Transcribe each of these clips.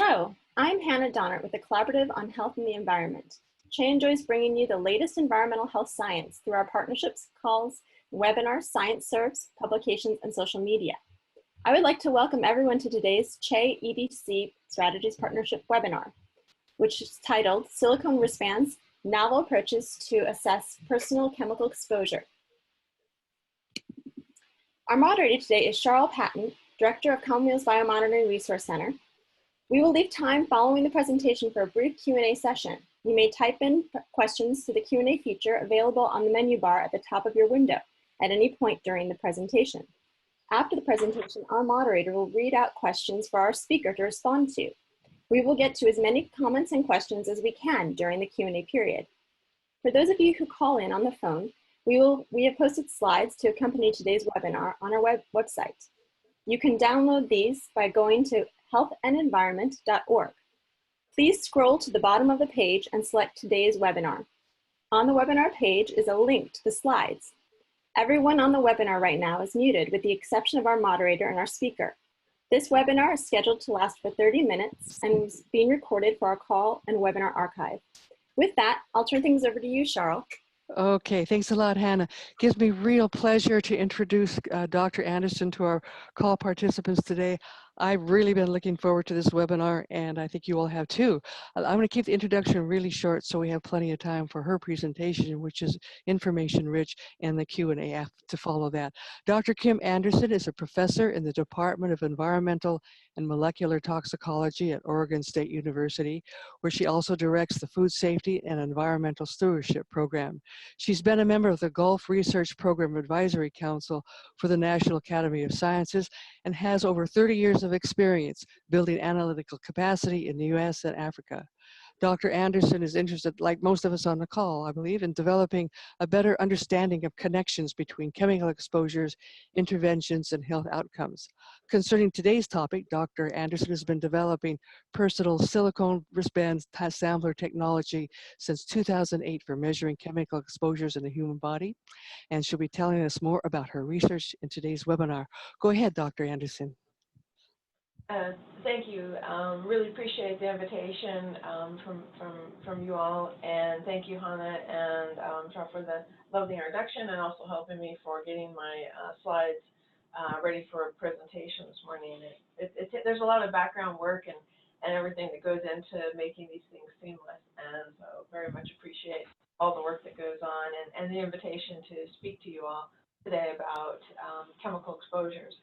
Hello, I'm Hannah Donnert with the Collaborative on Health and the Environment. CHE enjoys bringing you the latest environmental health science through our partnerships, calls, webinars, science serves, publications, and social media. I would like to welcome everyone to today's CHE EDC Strategies Partnership webinar, which is titled Silicone Wristbands, Novel Approaches to Assess Personal Chemical Exposure. Our moderator today is Cheryl Patton, Director of Commonwealth's Biomonitoring Resource Center. We will leave time following the presentation for a brief Q&A session. You may type in questions to the Q&A feature available on the menu bar at the top of your window at any point during the presentation. After the presentation, our moderator will read out questions for our speaker to respond to. We will get to as many comments and questions as we can during the Q&A period. For those of you who call in on the phone, we have posted slides to accompany today's webinar on our website. You can download these by going to healthandenvironment.org. Please scroll to the bottom of the page and select today's webinar. On the webinar page is a link to the slides. Everyone on the webinar right now is muted with the exception of our moderator and our speaker. This webinar is scheduled to last for 30 minutes and is being recorded for our call and webinar archive. With that, I'll turn things over to you, Cheryl. Okay, thanks a lot, Hannah. Gives me real pleasure to introduce Dr. Anderson to our call participants today. I've really been looking forward to this webinar, and I think you all have too. I'm going to keep the introduction really short so we have plenty of time for her presentation, which is information rich, and the Q&A to follow that. Dr. Kim Anderson is a professor in the Department of Environmental and Molecular Toxicology at Oregon State University, where she also directs the Food Safety and Environmental Stewardship Program. She's been a member of the Gulf Research Program Advisory Council for the National Academy of Sciences and has over 30 years of experience building analytical capacity in the US and Africa. Dr. Anderson is interested, like most of us on the call, I believe, in developing a better understanding of connections between chemical exposures, interventions, and health outcomes. Concerning today's topic, Dr. Anderson has been developing personal silicone wristbands sampler technology since 2008 for measuring chemical exposures in the human body, and she'll be telling us more about her research in today's webinar. Go ahead, Dr. Anderson. Thank you. Really appreciate the invitation from you all, and thank you, Hannah and Charles, for the lovely introduction and also helping me for getting my slides ready for a presentation this morning. There's a lot of background work and everything that goes into making these things seamless, and so very much appreciate all the work that goes on and the invitation to speak to you all today about chemical exposures.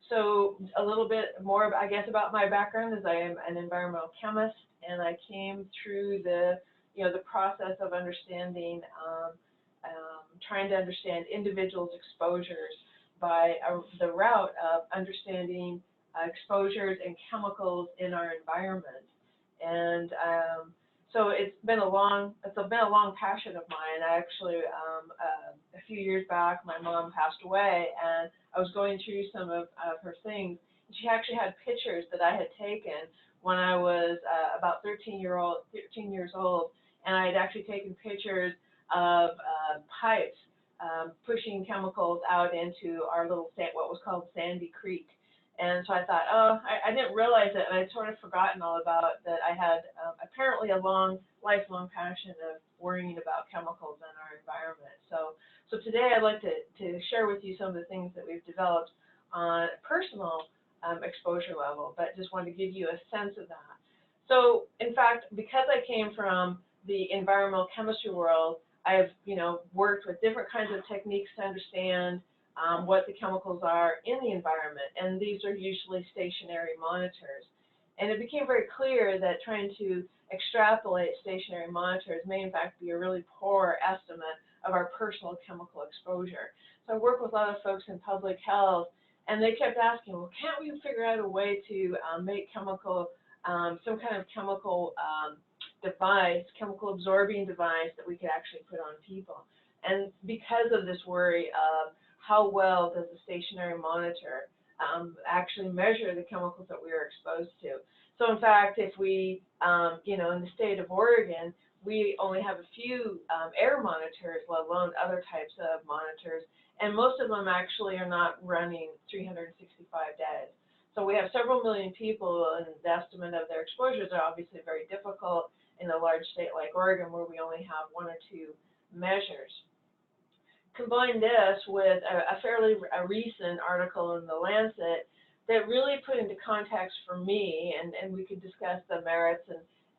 So a little bit more, I guess, about my background is I am an environmental chemist, and I came through the process of understanding, trying to understand individuals' exposures by the route of understanding exposures and chemicals in our environment. And so it's been a long passion of mine. I actually, a few years back, my mom passed away, and I was going through some of her things. She actually had pictures that I had taken when I was about 13 years old, and I had actually taken pictures of pipes pushing chemicals out into our little, what was called Sandy Creek. And so I thought, oh, I didn't realize it, and I'd sort of forgotten all about that. I had apparently a lifelong passion of worrying about chemicals in our environment. So today I'd like to share with you some of the things that we've developed on a personal exposure level, but just wanted to give you a sense of that. So in fact, because I came from the environmental chemistry world, I've worked with different kinds of techniques to understand what the chemicals are in the environment, and these are usually stationary monitors. And it became very clear that trying to extrapolate stationary monitors may in fact be a really poor estimate of our personal chemical exposure. So I work with a lot of folks in public health, and they kept asking, well, can't we figure out a way to make some kind of chemical device, chemical absorbing device that we could actually put on people? And because of this worry of how well does the stationary monitor actually measure the chemicals that we are exposed to. So in fact, if we, in the state of Oregon, we only have a few air monitors, let alone other types of monitors, and most of them actually are not running 365 days. So we have several million people, and the estimate of their exposures are obviously very difficult in a large state like Oregon, where we only have 1 or 2 measures. Combine this with a fairly recent article in The Lancet that really put into context for me, and we could discuss the merits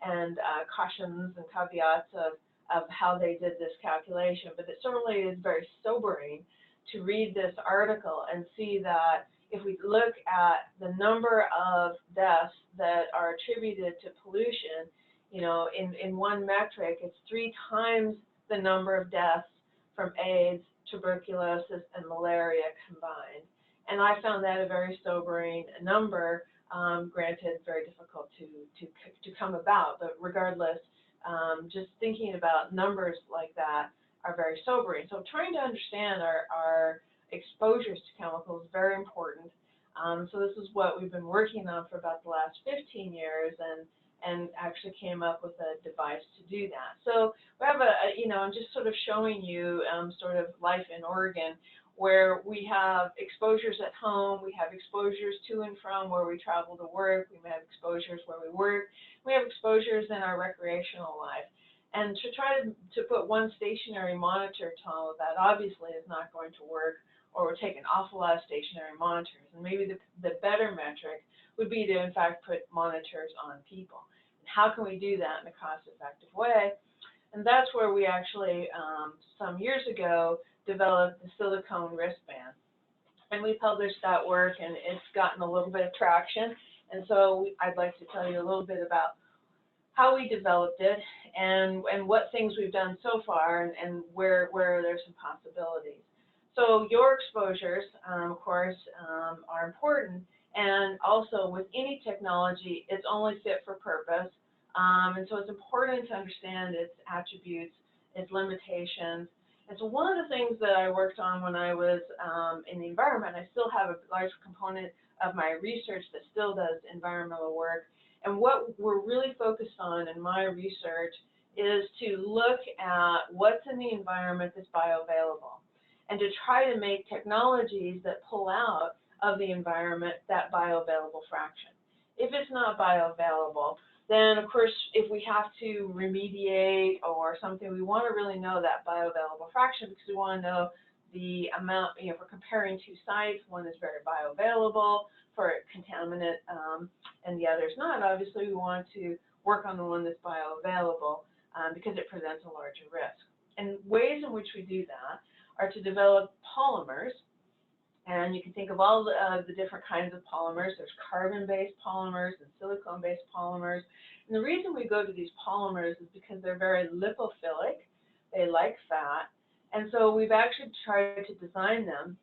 and cautions and caveats of how they did this calculation, but it certainly is very sobering to read this article and see that if we look at the number of deaths that are attributed to pollution, you know, in one metric, it's 3 times the number of deaths from AIDS, tuberculosis, and malaria combined. And I found that a very sobering number, granted very difficult to come about, but regardless, just thinking about numbers like that are very sobering. So trying to understand our exposures to chemicals is very important. So this is what we've been working on for about the last 15 years, and actually came up with a device to do that. So we have you know, I'm just sort of showing you sort of life in Oregon, where we have exposures at home, we have exposures to and from where we travel to work, we may have exposures where we work, we have exposures in our recreational life. And to try to put one stationary monitor to all of that obviously is not going to work, or would take an awful lot of stationary monitors. And maybe the better metric would be to, in fact, put monitors on people. And how can we do that in a cost-effective way? And that's where we actually, some years ago, developed the Silicone Wristband. And we published that work, and it's gotten a little bit of traction. And so I'd like to tell you a little bit about how we developed it and what things we've done so far, and where there's some possibilities. So your exposures, of course, are important. And also with any technology, it's only fit for purpose. And so it's important to understand its attributes, its limitations. And so one of the things that I worked on when I was in the environment, I still have a large component of my research that still does environmental work. And what we're really focused on in my research is to look at what's in the environment that's bioavailable, and to try to make technologies that pull out of the environment that bioavailable fraction. If it's not bioavailable, then of course, if we have to remediate or something, we want to really know that bioavailable fraction, because we want to know the amount, you know, if we're comparing 2 sites, one is very bioavailable for a contaminant and the other is not. Obviously, we want to work on the one that's bioavailable because it presents a larger risk. And ways in which we do that are to develop polymers. And you can think of all the different kinds of polymers. There's carbon-based polymers and silicone-based polymers. And the reason we go to these polymers is because they're very lipophilic. They like fat. And so we've actually tried to design them,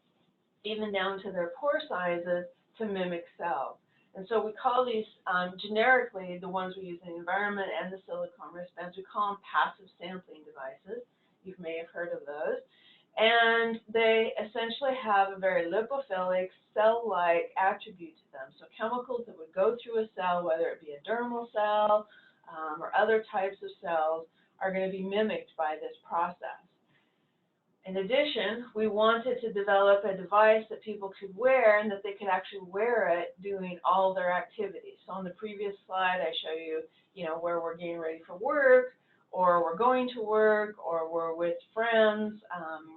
even down to their pore sizes, to mimic cells. And so we call these, generically, the ones we use in the environment and the silicone wristbands, we call them passive sampling devices. You may have heard of those. And they essentially have a very lipophilic, cell-like attribute to them. So chemicals that would go through a cell, whether it be a dermal cell or other types of cells, are going to be mimicked by this process. In addition, we wanted to develop a device that people could wear and that they could actually wear it doing all their activities. So on the previous slide, I show you, where we're getting ready for work, or we're going to work, or we're with friends,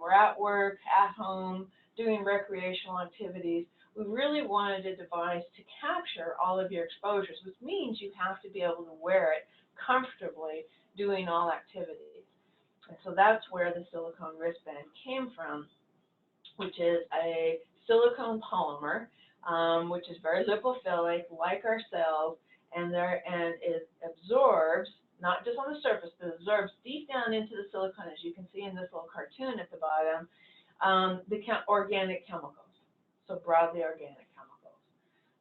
we're at work, at home, doing recreational activities. We really wanted a device to capture all of your exposures, which means you have to be able to wear it comfortably doing all activities. And so that's where the silicone wristband came from, which is a silicone polymer, which is very lipophilic, like our cells, and it absorbs, not just on the surface, but absorbs deep down into the silicone, as you can see in this little cartoon at the bottom, the organic chemicals, so broadly organic chemicals.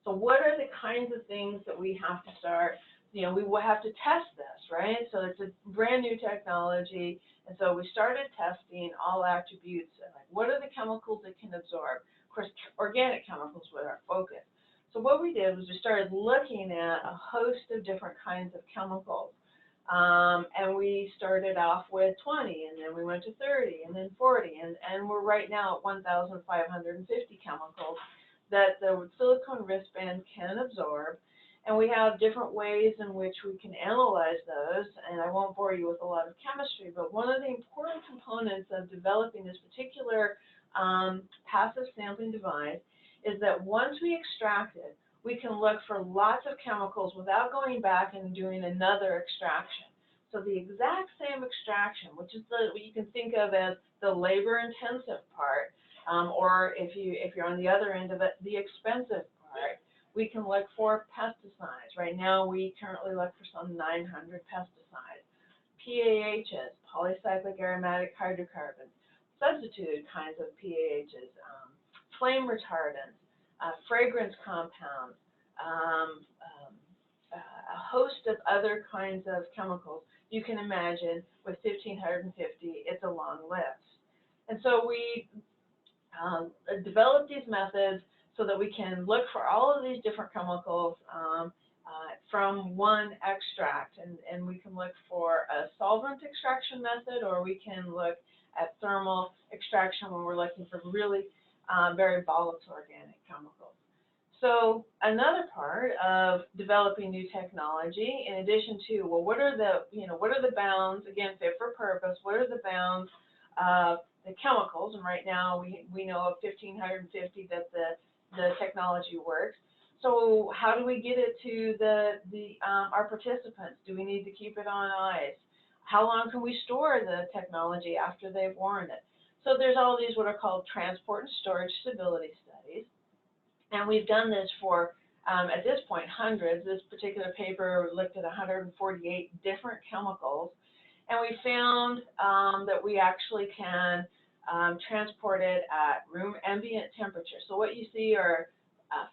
So what are the kinds of things that we have to start, we will have to test this, right? So it's a brand new technology, and so we started testing all attributes, like what are the chemicals it can absorb? Of course, organic chemicals were our focus. So what we did was we started looking at a host of different kinds of chemicals. And we started off with 20, and then we went to 30, and then 40, and we're right now at 1,550 chemicals that the silicone wristband can absorb. And we have different ways in which we can analyze those, and I won't bore you with a lot of chemistry, but one of the important components of developing this particular passive sampling device is that once we extract it, we can look for lots of chemicals without going back and doing another extraction. So the exact same extraction, which is what you can think of as the labor-intensive part, or if you're on the other end of it, the expensive part, we can look for pesticides. Right now, we currently look for some 900 pesticides, PAHs, polycyclic aromatic hydrocarbons, substituted kinds of PAHs, flame retardants, fragrance compounds, a host of other kinds of chemicals. You can imagine with 1,550, it's a long list. And so we develop these methods so that we can look for all of these different chemicals from one extract. And we can look for a solvent extraction method, or we can look at thermal extraction when we're looking for really very volatile organic chemicals. So another part of developing new technology, in addition to, well, what are the bounds, again, fit for purpose, what are the bounds of the chemicals? And right now we know of 1,550 that the technology works. So how do we get it to our participants? Do we need to keep it on ice? How long can we store the technology after they've worn it? So there's all these what are called transport and storage stability studies. And we've done this for, at this point, hundreds. This particular paper looked at 148 different chemicals. And we found that we actually can transport it at room ambient temperature. So what you see are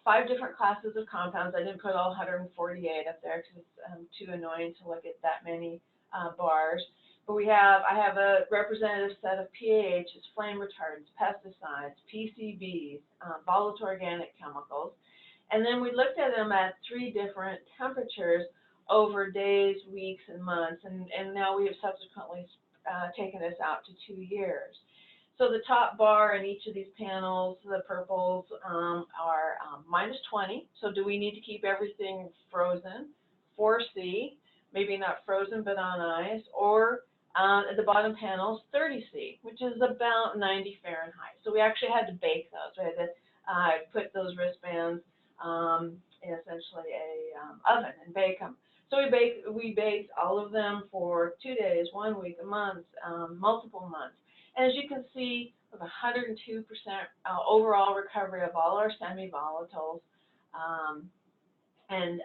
5 different classes of compounds. I didn't put all 148 up there because it's too annoying to look at that many bars. But I have a representative set of PAHs, flame retardants, pesticides, PCBs, volatile organic chemicals. And then we looked at them at 3 different temperatures over days, weeks, and months. And now we have subsequently taken this out to 2 years. So the top bar in each of these panels, the purples, are -20. So do we need to keep everything frozen? 4C, maybe not frozen but on ice, or at the bottom panels, 30C, which is about 90 Fahrenheit. So we actually had to bake those. We had to put those wristbands in essentially a oven and bake them. So we baked all of them for 2 days, 1 week, a month, multiple months. And as you can see, with 102% overall recovery of all our semi-volatiles, and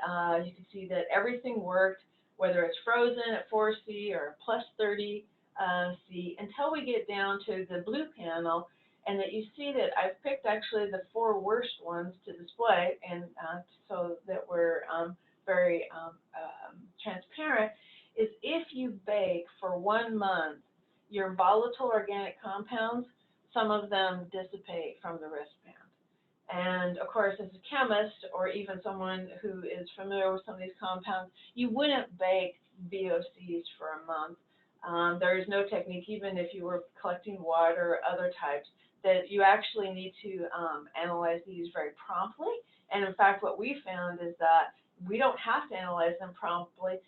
you can see that everything worked, whether it's frozen at 4C or plus 30C, until we get down to the blue panel, and that you see that I've picked actually the 4 worst ones to display, and so that we're very transparent, is if you bake for 1 month, your volatile organic compounds, some of them dissipate from the wristband. And of course, as a chemist, or even someone who is familiar with some of these compounds, you wouldn't bake VOCs for a month. There is no technique, even if you were collecting water or other types, that you actually need to analyze these very promptly. And in fact, what we found is that we don't have to analyze them promptly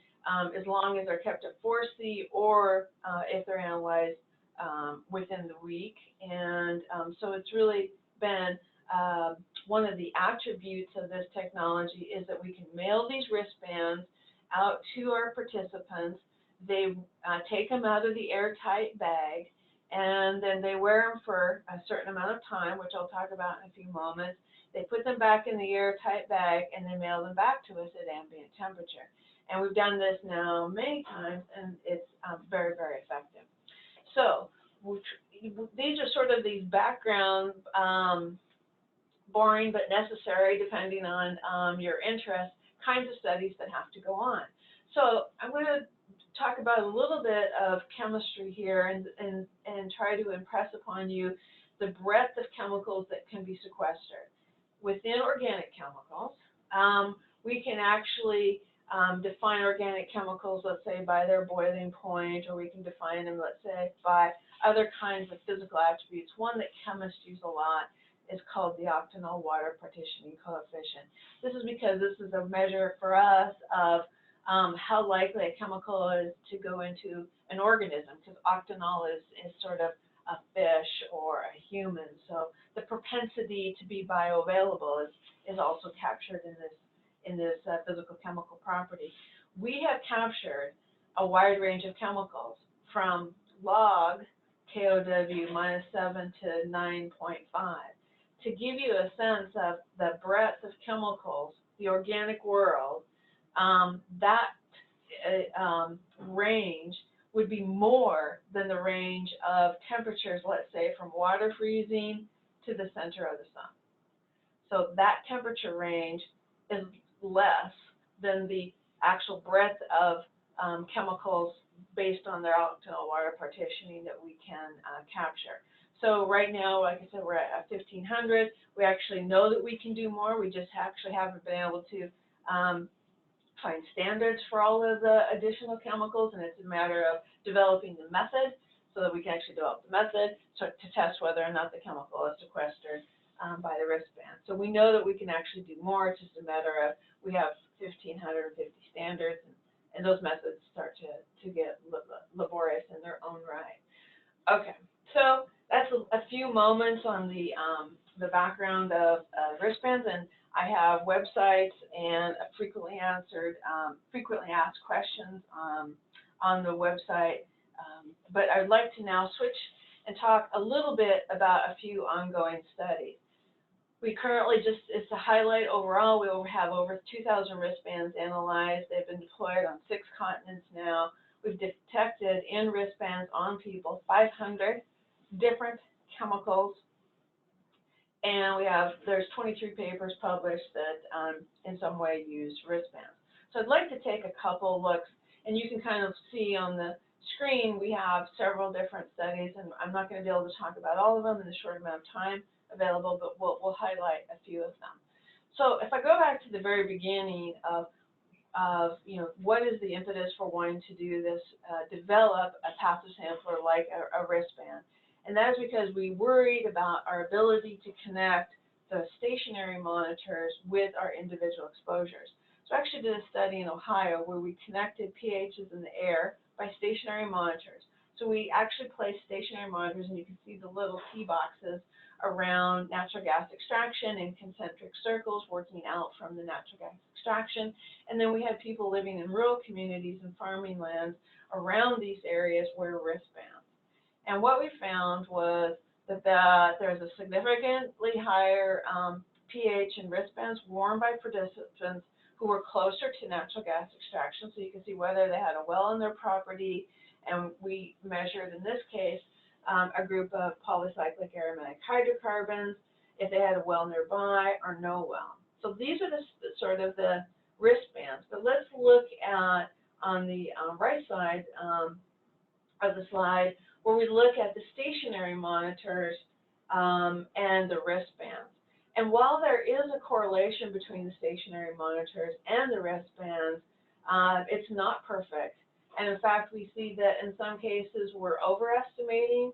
as long as they're kept at 4C, or if they're analyzed within the week. And so it's really been one of the attributes of this technology is that we can mail these wristbands out to our participants. They take them out of the airtight bag, and then they wear them for a certain amount of time, which I'll talk about in a few moments. They put them back in the airtight bag, and they mail them back to us at ambient temperature. And we've done this now many times, and it's very, very effective. So these are sort of these background, boring but necessary, depending on your interest, kinds of studies that have to go on. So I'm going to talk about a little bit of chemistry here and try to impress upon you the breadth of chemicals that can be sequestered. Within organic chemicals, we can actually define organic chemicals, let's say, by their boiling point, or we can define them, let's say, by other kinds of physical attributes. One that chemists use a lot is called the octanol water partitioning coefficient. This is because this is a measure for us of how likely a chemical is to go into an organism, because octanol is sort of a fish or a human. So the propensity to be bioavailable is also captured in this physical chemical property. We have captured a wide range of chemicals from log KOW -7 to 9.5 to give you a sense of the breadth of chemicals, the organic world. That range would be more than the range of temperatures, let's say, from water freezing to the center of the sun. So that temperature range is less than the actual breadth of chemicals based on their octanol water partitioning that we can capture. So right now, like I said, we're at 1,500. We actually know that we can do more. We just actually haven't been able to find standards for all of the additional chemicals, and it's a matter of developing the method so that we can actually develop the method to test whether or not the chemical is sequestered by the wristband. So we know that we can actually do more. It's just a matter of we have 1,550 standards, and those methods start to get laborious in their own right. Okay, so that's a few moments on the background of wristbands, and I have websites and frequently asked questions on the website. But I'd like to now switch and talk a little bit about a few ongoing studies. We currently it's a highlight overall, we have over 2,000 wristbands analyzed. They've been deployed on 6 continents now. We've detected in wristbands on people 500 different chemicals. And there's 23 papers published that in some way use wristbands. So I'd like to take a couple looks, and you can kind of see on the screen we have several different studies, and I'm not going to be able to talk about all of them in the short amount of time available, but we'll highlight a few of them. So if I go back to the very beginning of what is the impetus for wanting to do this, develop a passive sampler like a wristband. And that is because we worried about our ability to connect the stationary monitors with our individual exposures. So I actually did a study in Ohio where we connected pHs in the air by stationary monitors. So we actually placed stationary monitors, and you can see the little T boxes around natural gas extraction in concentric circles working out from the natural gas extraction. And then we had people living in rural communities and farming lands around these areas wear wristbands. And what we found was that there's a significantly higher pH in wristbands worn by participants who were closer to natural gas extraction. So you can see whether they had a well on their property, and we measured, in this case, a group of polycyclic aromatic hydrocarbons, if they had a well nearby or no well. So these are sort of the wristbands. But let's look at, on the right side of the slide, where we look at the stationary monitors and the wristbands. And while there is a correlation between the stationary monitors and the wristbands, it's not perfect. And in fact, we see that in some cases we're overestimating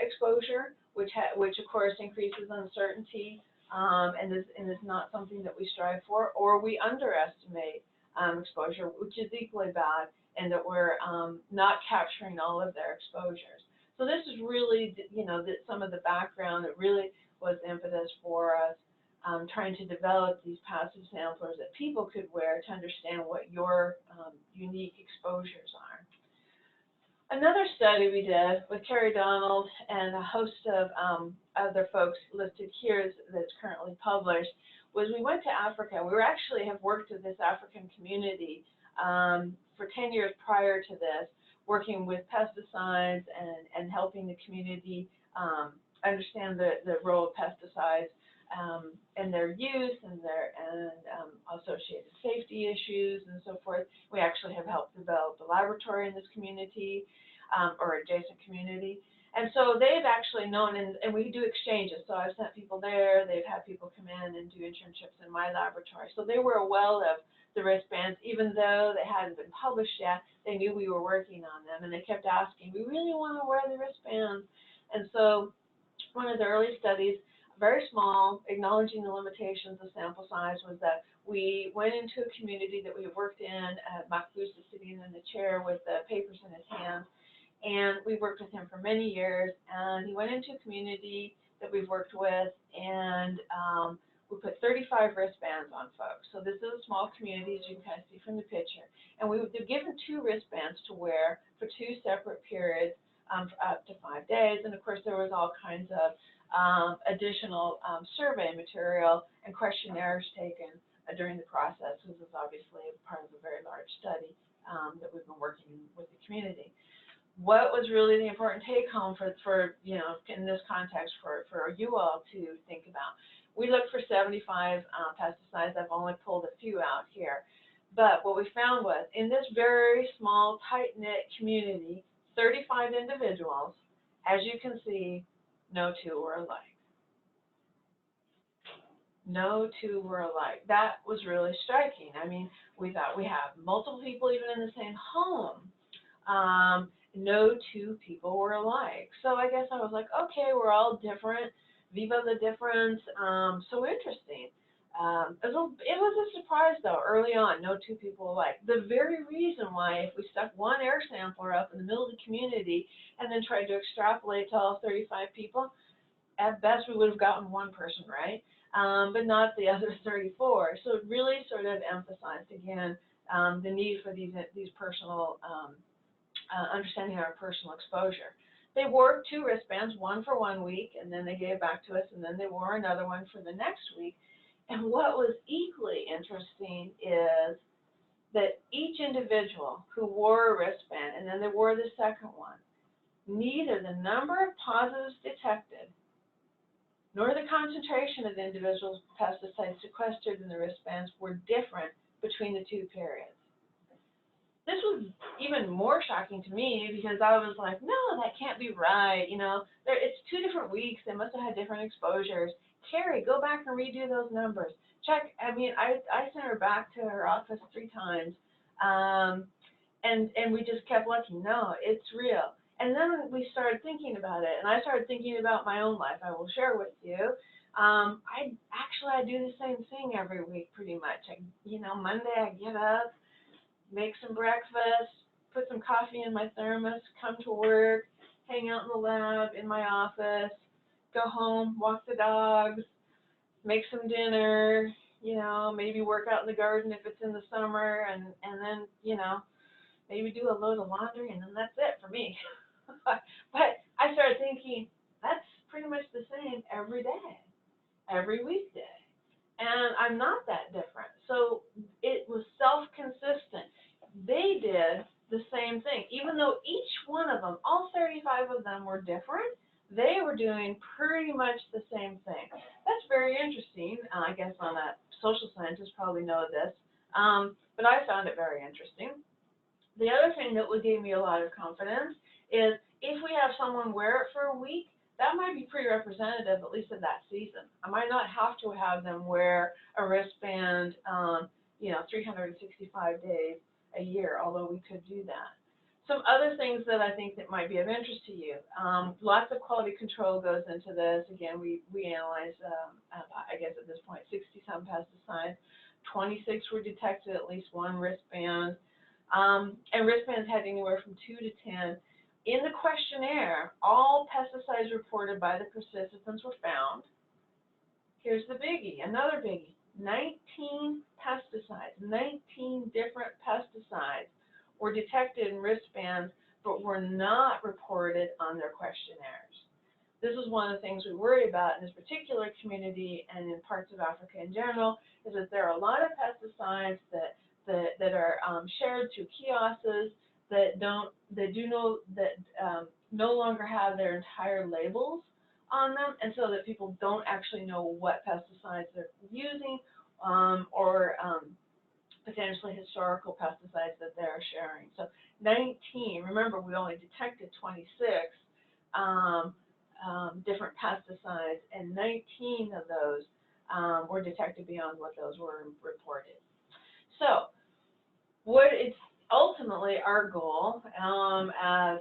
exposure, which of course increases uncertainty and is not something that we strive for, or we underestimate exposure, which is equally bad, and that we're not capturing all of their exposures. So this is really, some of the background that really was impetus for us trying to develop these passive samplers that people could wear to understand what your unique exposures are. Another study we did with Carrie Donald and a host of other folks listed here that's currently published was we went to Africa. We actually have worked with this African community for 10 years prior to this, working with pesticides and helping the community understand the role of pesticides and their use and associated safety issues and so forth. We actually have helped develop a laboratory in this community or adjacent community. And so they've actually known, and we do exchanges. So I've sent people there. They've had people come in and do internships in my laboratory. So they were well of the wristbands, even though they hadn't been published yet. They knew we were working on them, and they kept asking, we really want to wear the wristbands. And so one of the early studies very small, acknowledging the limitations of sample size, was that we went into a community that we had worked in. Mahfouz is sitting in the chair with the papers in his hands, and we worked with him for many years. And he went into a community that we've worked with, and we put 35 wristbands on folks. So this is a small community, as you can kind of see from the picture. And we were given 2 wristbands to wear for 2 separate periods for up to 5 days. And of course, there was all kinds of additional survey material and questionnaires taken during the process. This is obviously part of a very large study that we've been working with the community. What was really the important take home for you know, in this context for you all to think about? We looked for 75 pesticides. I've only pulled a few out here. But what we found was, in this very small, tight-knit community, 35 individuals, as you can see, no 2 were alike. No 2 were alike. That was really striking. I mean, we thought we have multiple people even in the same home. No 2 people were alike. So I guess I was like, okay, we're all different. Viva the difference. So interesting. It was a surprise, though, early on, no 2 people alike. The very reason why, if we stuck one air sampler up in the middle of the community and then tried to extrapolate to all 35 people, at best we would have gotten one person right, but not the other 34. So it really sort of emphasized, again, the need for these personal, understanding our personal exposure. They wore 2 wristbands, one for 1 week, and then they gave it back to us, and then they wore another one for the next week. And what was equally interesting is that each individual who wore a wristband, and then they wore the second one, neither the number of positives detected nor the concentration of the individual's pesticides sequestered in the wristbands were different between the 2 periods. This was even more shocking to me because I was like, no, that can't be right. You know, it's 2 different weeks. They must have had different exposures. Carrie, go back and redo those numbers. Check. I mean, I sent her back to her office 3 times, and we just kept looking. No, it's real. And then we started thinking about it, and I started thinking about my own life. I will share with you. I do the same thing every week, pretty much. Monday I get up, make some breakfast, put some coffee in my thermos, come to work, hang out in the lab, in my office, go home, walk the dogs, make some dinner, maybe work out in the garden if it's in the summer, and then, maybe do a load of laundry, and then that's it for me. But I started thinking, that's pretty much the same every day, every weekday. And I'm not that different. So it was self-consistent. They did the same thing. Even though each one of them, all 35 of them were different, they were doing pretty much the same thing. That's very interesting. I guess social scientists probably know this, but I found it very interesting. The other thing that gave me a lot of confidence is if we have someone wear it for a week, that might be pretty representative, at least of that season. I might not have to have them wear a wristband, 365 days a year, although we could do that. Some other things that I think that might be of interest to you. Lots of quality control goes into this. Again, we analyzed, I guess at this point, 60-some pesticides. 26 were detected, at least 1 wristband. And wristbands had anywhere from 2 to 10. In the questionnaire, all pesticides reported by the participants were found. Here's the biggie, another biggie. 19 pesticides, 19 different pesticides were detected in wristbands, but were not reported on their questionnaires. This is one of the things we worry about in this particular community and in parts of Africa in general, is that there are a lot of pesticides that are shared through kiosks that no longer have their entire labels on them, and so that people don't actually know what pesticides they're using, or potentially historical pesticides that they're sharing. So 19, remember we only detected 26 different pesticides, and 19 of those were detected beyond what those were reported. So ultimately, our goal as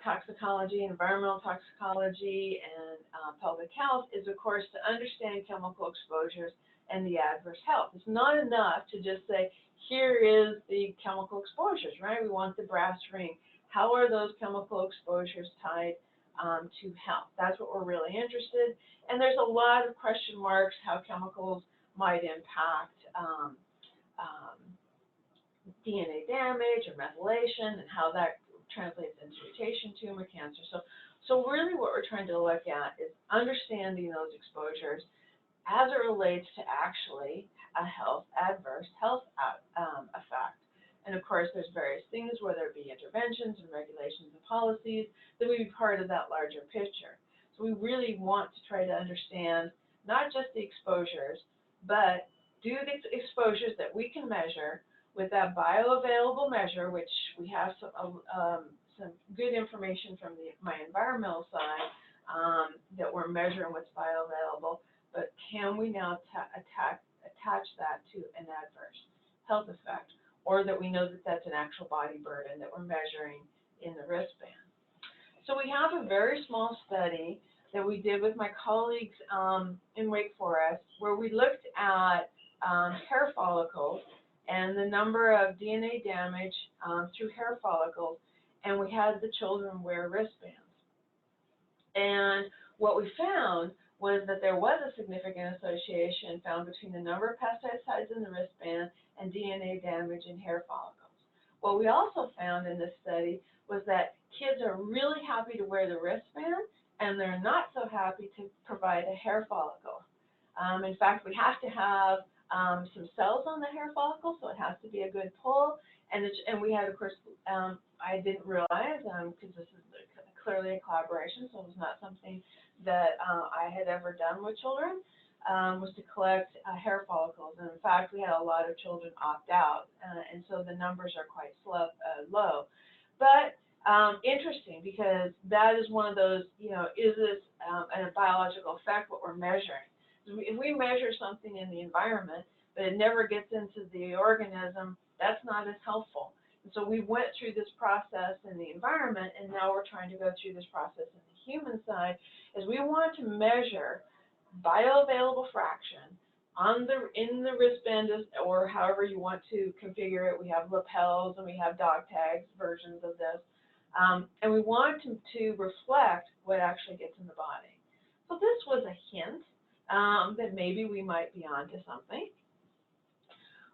toxicology, environmental toxicology, and public health is, of course, to understand chemical exposures and the adverse health. It's not enough to just say, here is the chemical exposures, right? We want the brass ring. How are those chemical exposures tied to health? That's what we're really interested in. And there's a lot of question marks how chemicals might impact DNA damage or methylation and how that translates into mutation, tumor, cancer. So really what we're trying to look at is understanding those exposures as it relates to actually a adverse health effect. And of course, there's various things, whether it be interventions and regulations and policies, that would be part of that larger picture. So we really want to try to understand not just the exposures, but do the exposures that we can measure with that bioavailable measure, which we have some good information from my environmental side that we're measuring what's bioavailable, but can we now attach that to an adverse health effect, or that we know that that's an actual body burden that we're measuring in the wristband. So we have a very small study that we did with my colleagues in Wake Forest, where we looked at hair follicles and the number of DNA damage through hair follicles, and we had the children wear wristbands. And what we found was that there was a significant association found between the number of pesticides in the wristband and DNA damage in hair follicles. What we also found in this study was that kids are really happy to wear the wristband, and they're not so happy to provide a hair follicle. In fact, we have to have some cells on the hair follicle, so it has to be a good pull. And we had, of course, I didn't realize, because this is clearly a collaboration, so it was not something that I had ever done with children, was to collect hair follicles. And in fact, we had a lot of children opt out, and so the numbers are quite low. But interesting, because that is one of those, is this a biological effect, what we're measuring? If we measure something in the environment, but it never gets into the organism, that's not as helpful. And so we went through this process in the environment, and now we're trying to go through this process in the human side, is we want to measure bioavailable fraction in the wristband, or however you want to configure it. We have lapels and we have dog tags versions of this. And we want to reflect what actually gets in the body. So this was a hint that maybe we might be onto something.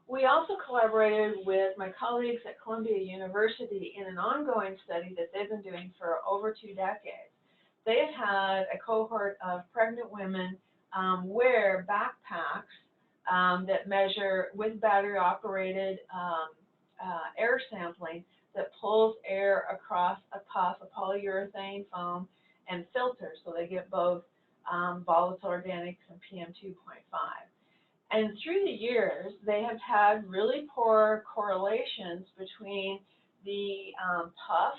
We also collaborated with my colleagues at Columbia University in an ongoing study that they've been doing for over 2 decades. They have had a cohort of pregnant women wear backpacks that measure with battery-operated air sampling that pulls air across a puff of polyurethane foam and filters, so they get both volatile organics and PM2.5. And through the years, they have had really poor correlations between the puff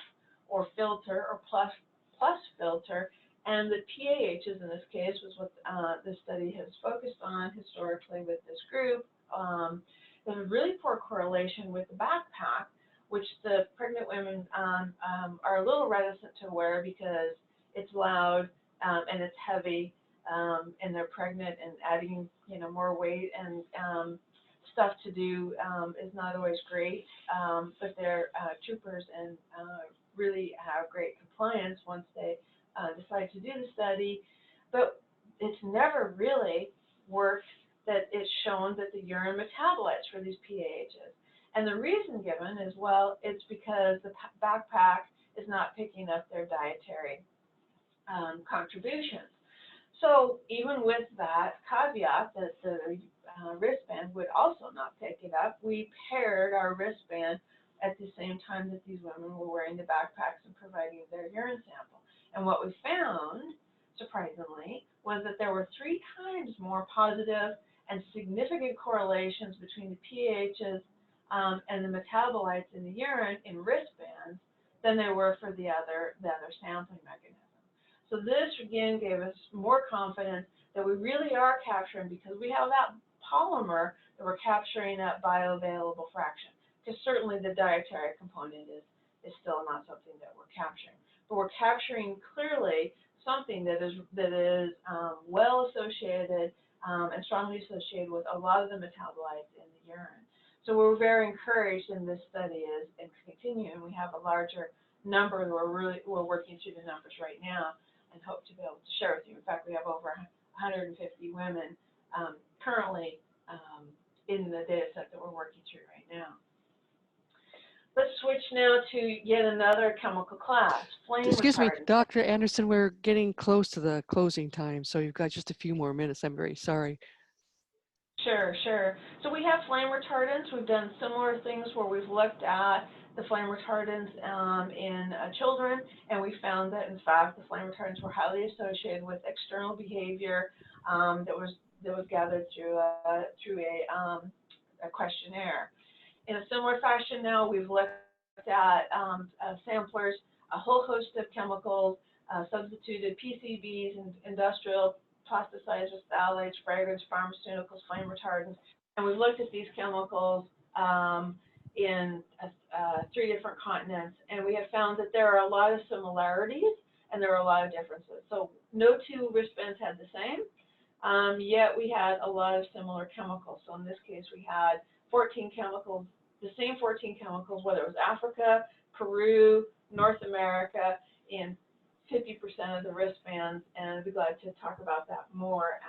or filter or plus filter and the PAHs. In this case was what this study has focused on historically with this group. There's a really poor correlation with the backpack, which the pregnant women are a little reticent to wear because it's loud and it's heavy, and they're pregnant, and adding more weight and stuff to do is not always great, but they're troopers and really have great compliance once they decide to do the study. But it's never really worked that it's shown that the urine metabolites for these PAHs. And the reason given is, well, it's because the backpack is not picking up their dietary contributions. So even with that caveat that the wristband would also not pick it up, we paired our wristband at the same time that these women were wearing the backpacks and providing their urine sample. And what we found, surprisingly, was that there were 3 times more positive and significant correlations between the PAHs and the metabolites in the urine in wristbands than there were for the other sampling mechanism. So this, again, gave us more confidence that we really are capturing, because we have that polymer that we're capturing that bioavailable fraction. because certainly the dietary component is still not something that we're capturing. But we're capturing clearly something that is well associated and strongly associated with a lot of the metabolites in the urine. So we're very encouraged in this study and continue, and we have a larger number. We're working through the numbers right now and hope to be able to share with you. In fact, we have over 150 women currently in the data set that we're working through right now. Let's switch now to yet another chemical class, flame Excuse me, retardant. Dr. Anderson, we're getting close to the closing time, so you've got just a few more minutes. I'm very sorry. Sure, sure. So we have flame retardants. We've done similar things where we've looked at the flame retardants in children, and we found that, in fact, the flame retardants were highly associated with external behavior that was gathered through a questionnaire. In a similar fashion now, we've looked at samplers, a whole host of chemicals, substituted PCBs and industrial plasticizers, phthalates, fragrance, pharmaceuticals, flame retardants, and we've looked at these chemicals in 3 different continents, and we have found that there are a lot of similarities and there are a lot of differences. So no 2 wristbands had the same, yet we had a lot of similar chemicals. So in this case, we had 14 chemicals, the same 14 chemicals, whether it was Africa, Peru, North America, in 50% of the wristbands, and I'd be glad to talk about that more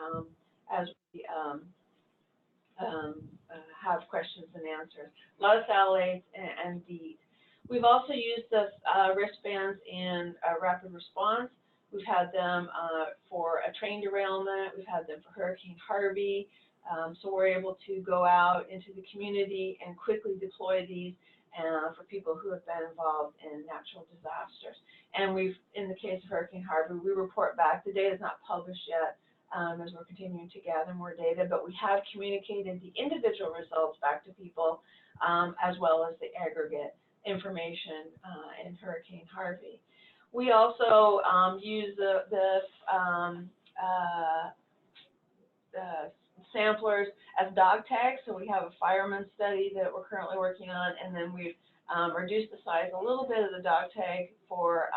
as we have questions and answers. A lot of phthalates and DEET. We've also used the wristbands in rapid response. We've had them for a train derailment. We've had them for Hurricane Harvey. So we're able to go out into the community and quickly deploy these for people who have been involved in natural disasters. And in the case of Hurricane Harvey, we report back. The data is not published yet as we're continuing to gather more data, but we have communicated the individual results back to people as well as the aggregate information in Hurricane Harvey. We also use the samplers as dog tags. So we have a fireman study that we're currently working on, and then we've reduced the size a little bit of the dog tag for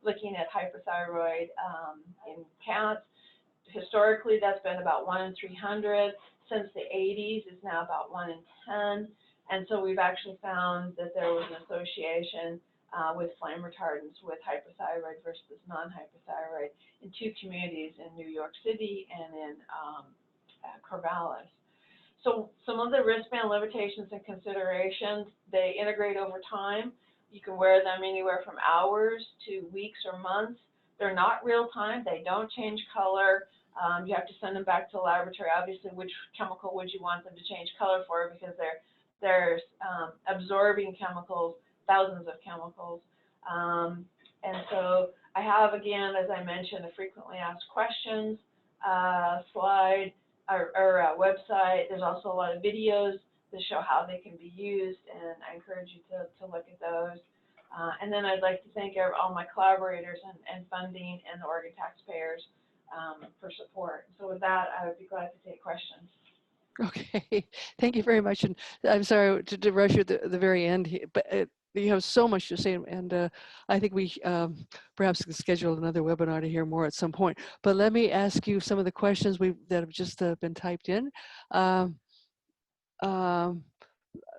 looking at hyperthyroid in cats. Historically, that's been about 1 in 300. Since the 80s, it's now about 1 in 10. And so we've actually found that there was an association with flame retardants with hyperthyroid versus non-hyperthyroid in 2 communities in New York City and in Corvallis. So some of the wristband limitations and considerations, they integrate over time. You can wear them anywhere from hours to weeks or months. They're not real time. They don't change color. You have to send them back to the laboratory. Obviously, which chemical would you want them to change color for? Because there's absorbing chemicals, thousands of chemicals. And so I have, again, as I mentioned, a frequently asked questions slide or website. There's also a lot of videos that show how they can be used, and I encourage you to look at those. And then I'd like to thank all my collaborators and funding and the Oregon taxpayers for support. So with that, I would be glad to take questions. Okay, thank you very much. And I'm sorry to rush you at the very end here, but you have so much to say, and I think we perhaps can schedule another webinar to hear more at some point. But let me ask you some of the questions that have just been typed in.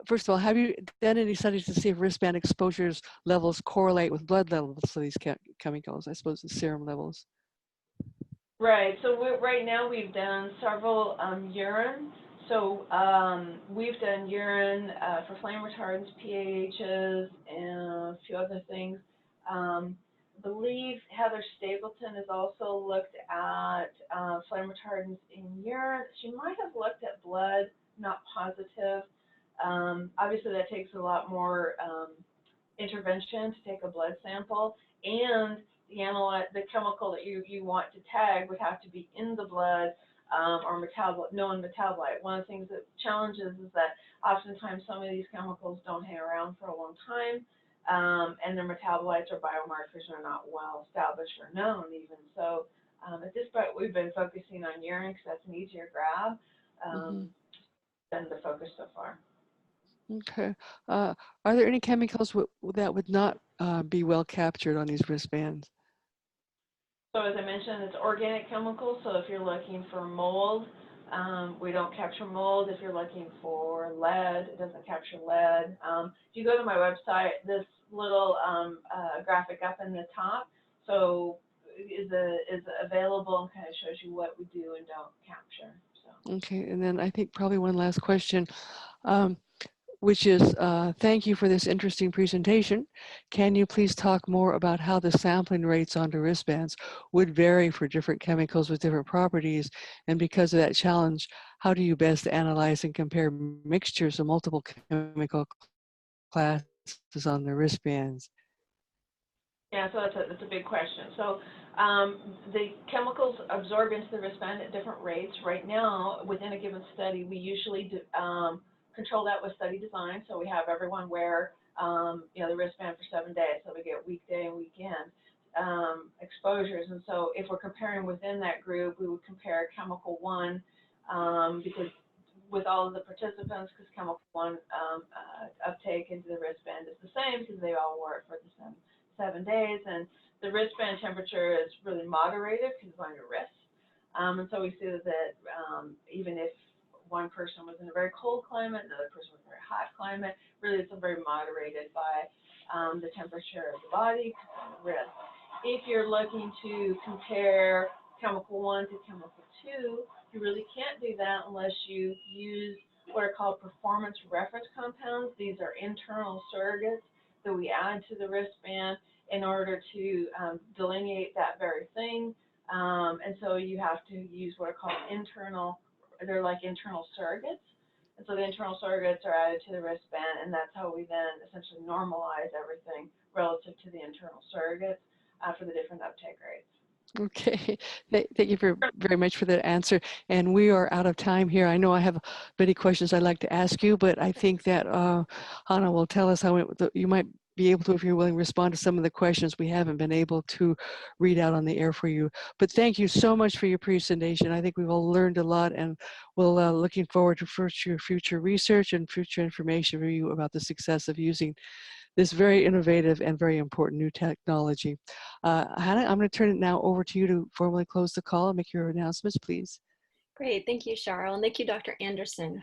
First of all, have you done any studies to see if wristband exposures levels correlate with blood levels of these chemicals? I suppose the serum levels. Right. So right now we've done several urine. So we've done urine for flame retardants, PAHs, and a few other things. I believe Heather Stapleton has also looked at flame retardants in urine. She might have looked at blood, not positive. Obviously, that takes a lot more intervention to take a blood sample, and the chemical that you want to tag would have to be in the blood or known metabolite. One of the things that challenges is that oftentimes some of these chemicals don't hang around for a long time, and their metabolites or biomarkers are not well established or known even. So at this point, we've been focusing on urine because that's an easier grab than the focus so far. Okay. Are there any chemicals that would not be well captured on these wristbands? So as I mentioned, it's organic chemicals. So if you're looking for mold, we don't capture mold. If you're looking for lead, it doesn't capture lead. If you go to my website, this little graphic up in the top, so is available and kind of shows you what we do and don't capture. So. Okay, and then I think probably one last question, which is thank you for this interesting presentation. Can you please talk more about how the sampling rates onto wristbands would vary for different chemicals with different properties? And because of that challenge, how do you best analyze and compare mixtures of multiple chemical classes on the wristbands? Yeah, so that's a big question. So the chemicals absorb into the wristband at different rates. Right now, within a given study, we usually control that with study design. So we have everyone wear the wristband for 7 days. So we get weekday and weekend exposures. And so if we're comparing within that group, we would compare chemical 1 because with all of the participants, because chemical 1 uptake into the wristband is the same because they all wore it for the same 7 days, and the wristband temperature is really moderated because it's on your wrist. And so we see that even if one person was in a very cold climate, another person was in a very hot climate, really it's very moderated by the temperature of the body on the wrist. If you're looking to compare chemical 1 to chemical 2, you really can't do that unless you use what are called performance reference compounds. These are internal surrogates that we add to the wristband in order to delineate that very thing. And so you have to use what are called they're like internal surrogates. And so the internal surrogates are added to the wristband, and that's how we then essentially normalize everything relative to the internal surrogates for the different uptake rates. Okay, thank you very much for that answer. And we are out of time here. I know I have many questions I'd like to ask you, but I think that Hannah will tell us how you might be able to, if you're willing, respond to some of the questions we haven't been able to read out on the air for you. But thank you so much for your presentation. I think we've all learned a lot, and we'll looking forward to future research and future information for you about the success of using this very innovative and very important new technology. Hannah, I'm going to turn it now over to you to formally close the call and make your announcements, please. Great, thank you, Cheryl, and thank you, Dr. Anderson.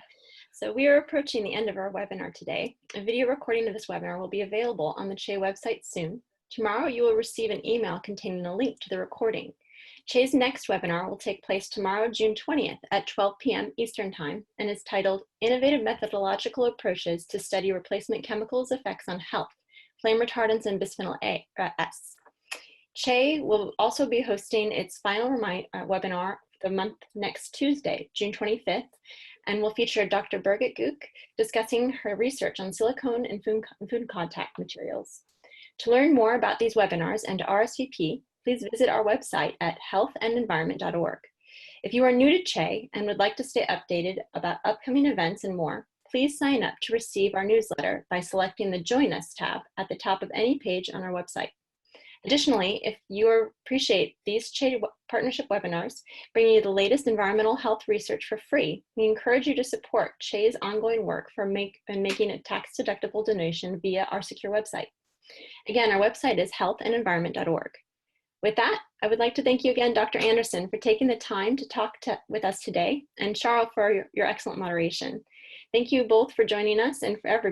So we are approaching the end of our webinar today. A video recording of this webinar will be available on the CHE website soon. Tomorrow, you will receive an email containing a link to the recording. CHE's next webinar will take place tomorrow, June 20th at 12 p.m. Eastern Time, and is titled Innovative Methodological Approaches to Study Replacement Chemicals' Effects on Health, Flame Retardants and Bisphenol S. CHE will also be hosting its final webinar the month next Tuesday, June 25th, and will feature Dr. Birgit Gook discussing her research on silicone and food contact materials. To learn more about these webinars and to RSVP, please visit our website at healthandenvironment.org. If you are new to CHE and would like to stay updated about upcoming events and more, please sign up to receive our newsletter by selecting the Join Us tab at the top of any page on our website. Additionally, if you appreciate these CHE partnership webinars, bringing you the latest environmental health research for free, we encourage you to support CHE's ongoing work for making a tax-deductible donation via our secure website. Again, our website is healthandenvironment.org. With that, I would like to thank you again, Dr. Anderson, for taking the time to talk with us today, and Cheryl for your excellent moderation. Thank you both for joining us and for everybody.